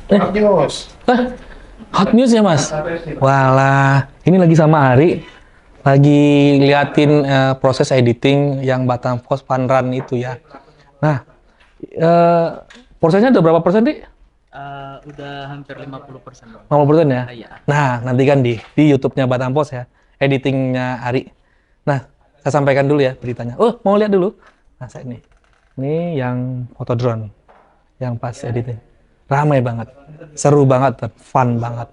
Hot news. Hot news ya Mas? Walah, ini lagi sama Ari, lagi liatin proses editing yang Batam Post Fun Run itu ya. Nah, eh, prosesnya udah berapa persen, Dik? Udah hampir 50%. 50% ya? Iya. Nah, nanti kan di YouTube-nya Batam Post ya, editingnya Ari. Nah, saya sampaikan dulu ya beritanya. Oh, mau lihat dulu? Nah, saya ini. Ini yang foto drone, yang pas editing. Ramai banget, seru banget, dan fun banget.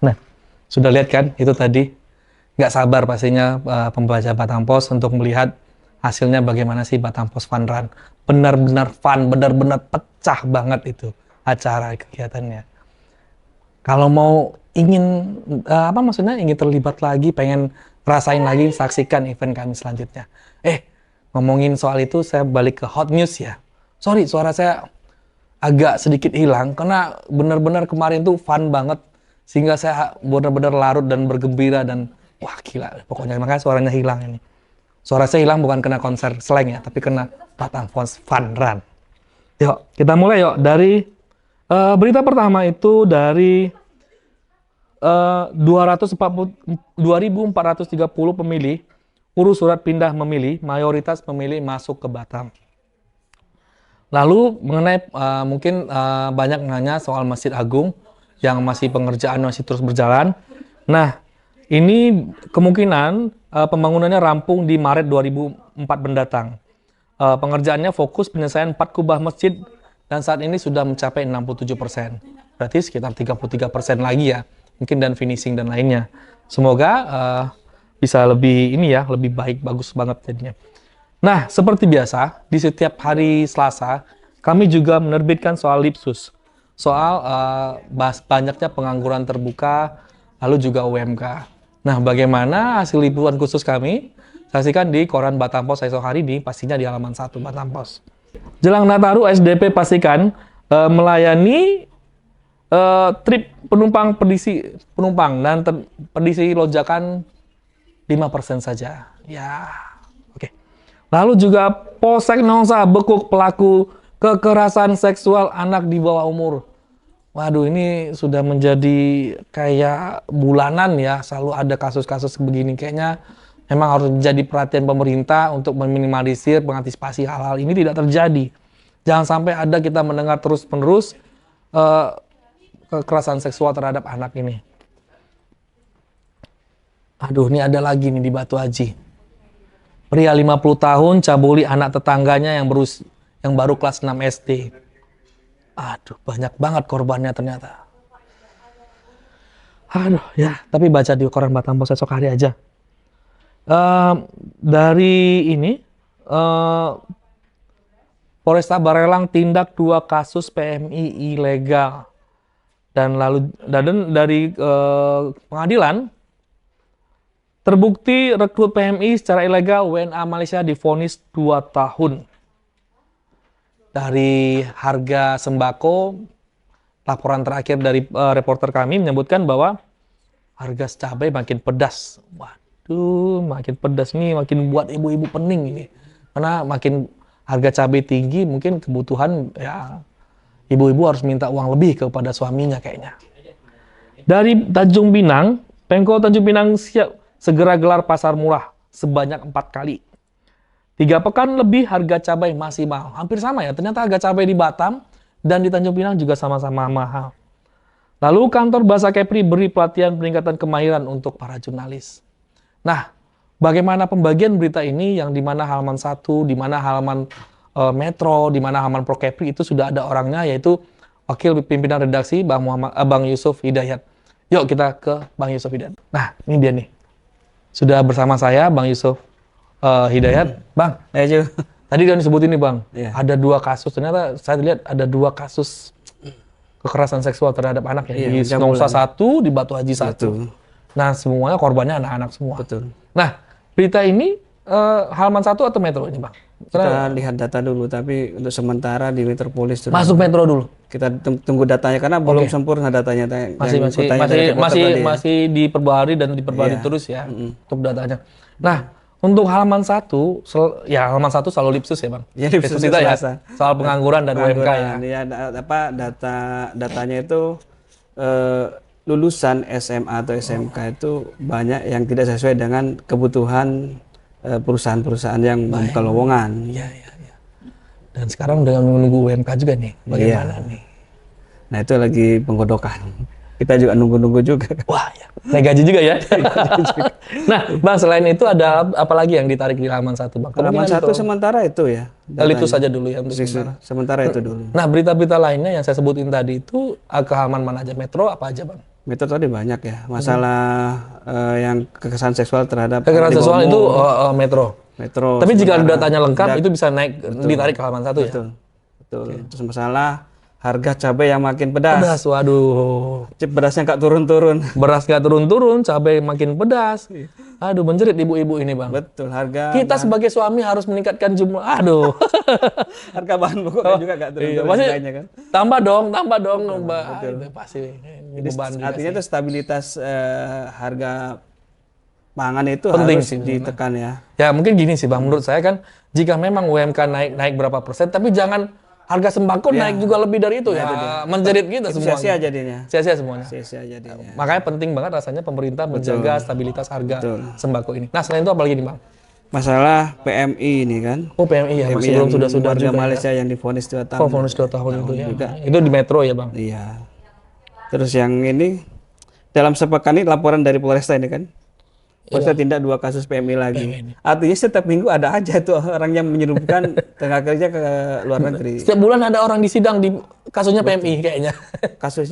Nah, sudah lihat kan itu tadi? Nggak sabar pastinya pembaca Batam Post untuk melihat hasilnya bagaimana sih Batam Post Fun Run. Benar-benar fun, benar-benar pecah banget itu acara kegiatannya. Kalau mau ingin ingin terlibat lagi, pengen rasain lagi, saksikan event kami selanjutnya. Ngomongin soal itu saya balik ke hot news ya. Sorry, suara saya agak sedikit hilang karena benar-benar kemarin tuh fun banget sehingga saya benar-benar larut dan bergembira dan wah gila pokoknya, makanya suaranya hilang ini. Suara saya hilang bukan kena konser slang ya, tapi kena Batam Post Fun Run. Yuk, kita mulai yuk dari berita pertama itu dari 2.430 pemilih urus surat pindah memilih, mayoritas pemilih masuk ke Batam. Lalu mengenai mungkin banyak nanya soal Masjid Agung yang masih pengerjaan masih terus berjalan. Nah, ini kemungkinan pembangunannya rampung di Maret 2004 mendatang. Pengerjaannya fokus penyelesaian 4 kubah masjid dan saat ini sudah mencapai 67%. Berarti sekitar 33% lagi ya, mungkin dan finishing dan lainnya. Semoga bisa lebih lebih baik, bagus banget jadinya. Nah, seperti biasa, di setiap hari Selasa, kami juga menerbitkan soal Lipsus. Soal banyaknya pengangguran terbuka, lalu juga UMK. Nah, bagaimana hasil liputan khusus kami? Saksikan di koran Batam Post esok hari ini, pastinya di halaman 1 Batam Post. Jelang Nataru, SDP pastikan melayani trip penumpang dan pedisi lonjakan 5% saja. Ya, oke. Lalu juga Polsek Nongsa bekuk pelaku kekerasan seksual anak di bawah umur. Waduh, ini sudah menjadi kayak bulanan ya, selalu ada kasus-kasus begini. Kayaknya memang harus menjadi perhatian pemerintah untuk meminimalisir, mengantisipasi hal-hal ini tidak terjadi. Jangan sampai ada kita mendengar terus-menerus kekerasan seksual terhadap anak ini. Aduh, ini ada lagi nih di Batu Haji. Pria 50 tahun cabuli anak tetangganya yang baru kelas 6 SD. Aduh, banyak banget korbannya ternyata. Aduh, ya, tapi baca di koran Batam Post esok hari aja. Dari ini, Polresta Barelang tindak 2 kasus PMI ilegal. Dan dari pengadilan, terbukti rekrut PMI secara ilegal, WNA Malaysia divonis 2 tahun. Dari harga sembako, laporan terakhir dari reporter kami menyebutkan bahwa harga cabai makin pedas. Waduh, makin pedas nih, makin buat ibu-ibu pening ini. Karena makin harga cabai tinggi, mungkin kebutuhan ya ibu-ibu harus minta uang lebih kepada suaminya kayaknya. Dari Tanjung Pinang, Pemkot Tanjung Pinang siap segera gelar pasar murah sebanyak 4 kali. 3 pekan lebih harga cabai masih mahal. Hampir sama ya, ternyata harga cabai di Batam dan di Tanjung Pinang juga sama-sama mahal. Lalu kantor Bahasa Kepri beri pelatihan peningkatan kemahiran untuk para jurnalis. Nah, bagaimana pembagian berita ini yang di mana halaman 1, di mana halaman Metro, di mana halaman Pro Kepri itu sudah ada orangnya, yaitu Wakil Pimpinan Redaksi Bang Yusuf Hidayat. Yuk kita ke Bang Yusuf Hidayat. Nah, ini dia nih. Sudah bersama saya Bang Yusuf Hidayat. Bang, tadi kan disebutin nih Bang, ada 2 kasus, ternyata saya lihat ada 2 kasus kekerasan seksual terhadap anak ya. Di Nongsa 1, di Batu Haji 1. Nah, semuanya korbannya anak-anak semua. Betul. Nah, berita ini halaman 1 atau Metro ini Bang? Kita lihat data dulu, tapi untuk sementara di Metropolis masuk Metro dulu. Kita tunggu datanya karena belum sempurna datanya. Masih diperbaharui dan diperbaharui terus ya untuk datanya. Nah, Untuk halaman 1, ya halaman 1 selalu Lipsus ya Bang? Ya, Lipsus kita ya, selasa. soal pengangguran dan UMK ya. Pengangguran, ya, datanya itu lulusan SMA atau SMK itu banyak yang tidak sesuai dengan kebutuhan perusahaan-perusahaan yang membuka lowongan. Iya, iya, iya. Dan sekarang dengan menunggu UMK juga nih, bagaimana nih? Nah itu lagi penggodokan. Kita juga nunggu-nunggu juga. Wah, ya. Naik gaji juga ya. Nah, Bang, selain itu ada apa lagi yang ditarik di halaman 1, Bang? Halaman 1 sementara itu ya. Itu saja dulu ya untuk sementara. Sementara itu dulu. Nah, berita-berita lainnya yang saya sebutin tadi itu ke halaman mana aja? Metro apa aja, Bang? Metode tadi banyak ya. Masalah yang kekerasan seksual terhadap Kekerasan di bawah seksual itu umur. Metro. Metro. Tapi jika sementara datanya lengkap itu bisa naik ditarik ke halaman 1 ya. Betul. Betul. Terus masalah harga cabai yang makin pedas. Pedas, waduh. Berasnya nggak turun-turun. Beras nggak turun-turun, cabai makin pedas. Aduh, menjerit ibu-ibu ini, Bang. Betul, harga Kita sebagai suami harus meningkatkan jumlah. Aduh. harga bahan pokoknya juga nggak turun-turun Pasti harganya kan. tambah dong, Mbak. Itu pasti ini beban juga Artinya sih. itu stabilitas harga pangan itu Penting harus sih, ditekan ya. Ya mungkin gini sih Bang, menurut saya kan jika memang UMK naik berapa persen, tapi jangan harga sembako naik juga lebih dari itu ya. Menjerit kita Itu semuanya. sia-sia jadinya. Sia-sia semuanya. Sia-sia jadinya. Makanya penting banget rasanya pemerintah menjaga stabilitas harga sembako ini. Nah, selain itu apa lagi nih Bang? Masalah PMI ini kan. Oh, PMI ya, masih belum sudah warga juga Malaysia yang divonis 2 tahun. ya. Oh, bonus 2 tahun itu ya. Itu di Metro ya Bang? Iya. Terus yang ini dalam sepekan ini laporan dari Polresta ini kan. Polresta tindak 2 kasus PMI lagi. Artinya setiap minggu ada aja tuh orang yang menyelundupkan tenaga kerja ke luar negeri. Setiap bulan ada orang disidang di kasusnya PMI kayaknya. Kasus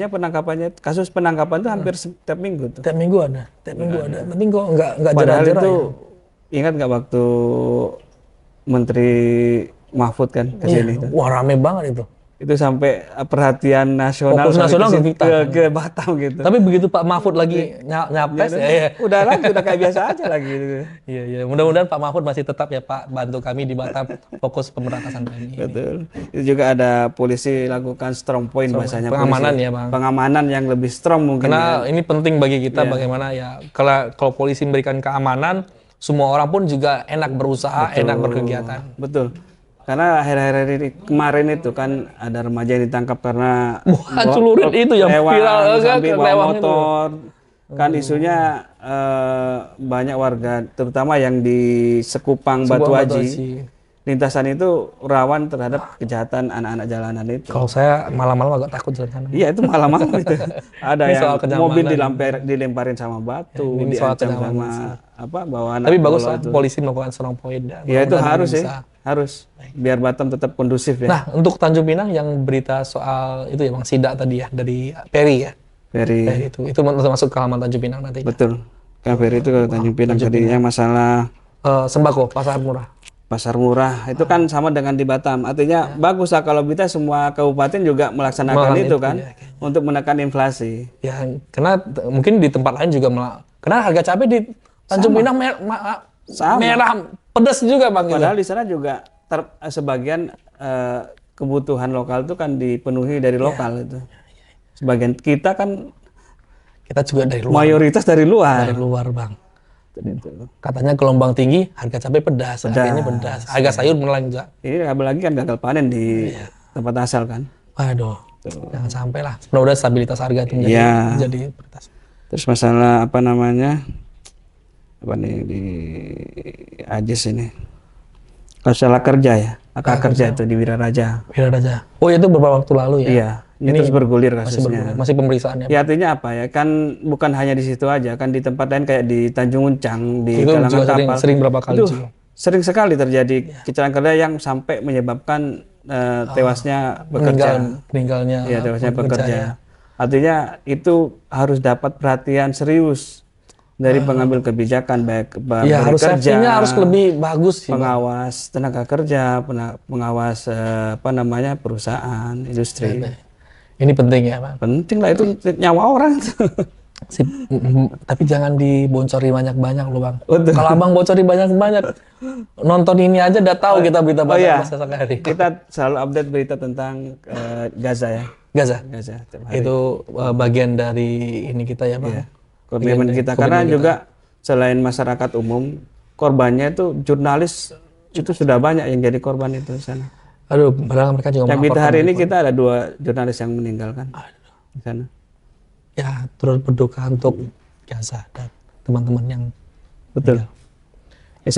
penangkapan itu hampir setiap minggu tuh. Tiap minggu ada. Penting kok nggak Padahal jerak-jerak itu ya. ingat nggak waktu Menteri Mahfud kan ke sini tuh. Wah, rame banget itu. Itu sampai perhatian nasional Fokus sampai nasional ke kita. ke Batam gitu. Tapi begitu Pak Mahfud lagi nyapres ya. Udah kayak biasa aja lagi gitu. Iya. Mudah-mudahan Pak Mahfud masih tetap ya Pak bantu kami di Batam fokus pemberantasan PMI. Betul. Itu juga ada polisi lakukan strong point bahasanya. Pengamanan polisi. ya, Bang. Pengamanan yang lebih strong mungkin. Karena ini penting bagi kita bagaimana ya kalau polisi memberikan keamanan, semua orang pun juga enak berusaha, enak berkegiatan. Betul. Karena akhir-akhir ini kemarin itu kan ada remaja yang ditangkap karena Celurit itu yang viral sambil bawa lewang motor. Kan isunya banyak warga terutama yang di Sekupang Batu Haji. Lintasan itu rawan terhadap kejahatan anak-anak jalanan itu. Kalau saya malam-malam agak takut jalan sana. Iya itu malam-malam itu. Ada Ini yang soal kenyamanan. mobil dilemparin sama batu, ini soal diancam kenyamanan sama bawa anak. Tapi bagus bola lah itu. polisi melakukan strong point. Ya itu Mudah-mudahan harus bisa. ya, harus. Biar Batam tetap kondusif ya. Nah, untuk Tanjung Pinang yang berita soal itu ya Bang Sidak tadi ya dari Peri ya. Ferry, Itu masuk ke halaman Tanjung Pinang nanti. betul. Kan Ferry itu ke Tanjung Pinang tadi yang masalah Sembako pasar murah. pasar murah itu kan sama dengan di Batam. Artinya bagus lah kalau kita semua kabupaten juga melaksanakan itu kan untuk menekan inflasi. Ya, karena mungkin di tempat lain juga karena harga cabai di Tanjung Pinang merah pedas juga Bang. Padahal di sana juga sebagian kebutuhan lokal itu kan dipenuhi dari lokal itu. Sebagian kita kan Kita juga dari luar. mayoritas dari luar. Dari luar Bang. Itu. Katanya gelombang tinggi, harga cabai pedas, harganya pedas. Harga sayur menelan juga. Ini apalagi kan gagal panen di tempat asal kan. Waduh, jangan sampai lah. Mudah-mudahan stabilitas harga itu menjadi prioritas. Terus masalah apa namanya? Apa nih di Ajis ini? Masalah kerja ya. Hak kerja itu di Wiraraja. Wiraraja. Oh, itu beberapa waktu lalu ya. Iya. Ini terus bergulir kasusnya. Masih pemeriksaan ya. Ya artinya apa ya? Kan bukan hanya di situ aja, kan di tempat lain kayak di Tanjung Uncang, di Itu Kalangan juga Kapal. sering berapa kali Itu juga. sering sekali terjadi kecelakaan kerja yang sampai menyebabkan tewasnya pekerja. Meninggalnya Iya, tewasnya pekerja. ya. Artinya itu harus dapat perhatian serius dari pengambil kebijakan baik Ya, harus kerja, safety-nya harus lebih bagus sih. pengawas tenaga kerja, pengawas apa namanya perusahaan, industri. Ini penting ya, Bang. Penting lah itu nyawa orang. Tapi jangan dibocori banyak-banyak loh, Bang. Betul. Kalau Abang bocori banyak-banyak, nonton ini aja udah tahu kita berita banyak esok hari. Kita selalu update berita tentang Gaza ya. Gaza. tiap hari. Itu bagian dari ini kita ya, Bang. Komitmen kita karena juga selain masyarakat umum korbannya itu jurnalis itu sudah banyak yang jadi korban itu di sana. Aduh, padahal mereka juga Yang kita melaporkan hari ini itu. kita ada 2 jurnalis yang meninggal kan di sana. Ya, turut berduka untuk Gaza dan teman-teman yang Betul. Ya,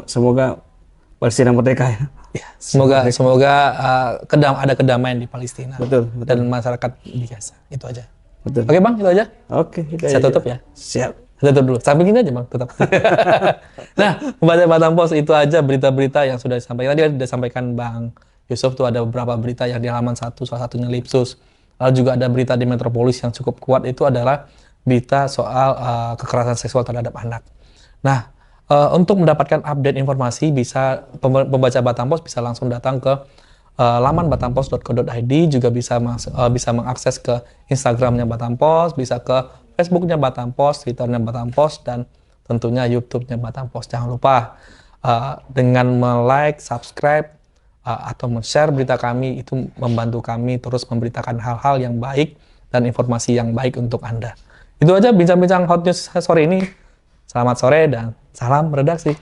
semoga Palestina merdeka ya. ya, semoga ada kedamaian di Palestina Betul. dan masyarakat di Gaza. Itu aja. Betul. Oke, Bang, itu aja. Oke, itu Saya aja. tutup ya. Siap. Saya tutup dulu. Sampai gini aja, Bang, tutup. Nah, membaca Batam Pos itu aja berita-berita yang sudah disampaikan. Tadi sudah disampaikan Bang Yusuf tuh ada beberapa berita yang di halaman 1, salah satunya Lipsus. Lalu juga ada berita di Metropolis yang cukup kuat, itu adalah berita soal kekerasan seksual terhadap anak. Nah, untuk mendapatkan update informasi, bisa pembaca Batam Pos bisa langsung datang ke laman batampos.co.id, juga bisa mengakses ke Instagramnya Batam Pos, bisa ke Facebooknya Batam Pos, Twitternya Batam Pos, dan tentunya YouTube-nya Batam Pos. Jangan lupa dengan like, subscribe, atau men-share berita kami, itu membantu kami terus memberitakan hal-hal yang baik dan informasi yang baik untuk Anda. Itu aja bincang-bincang hot news sore ini. Selamat sore dan salam redaksi.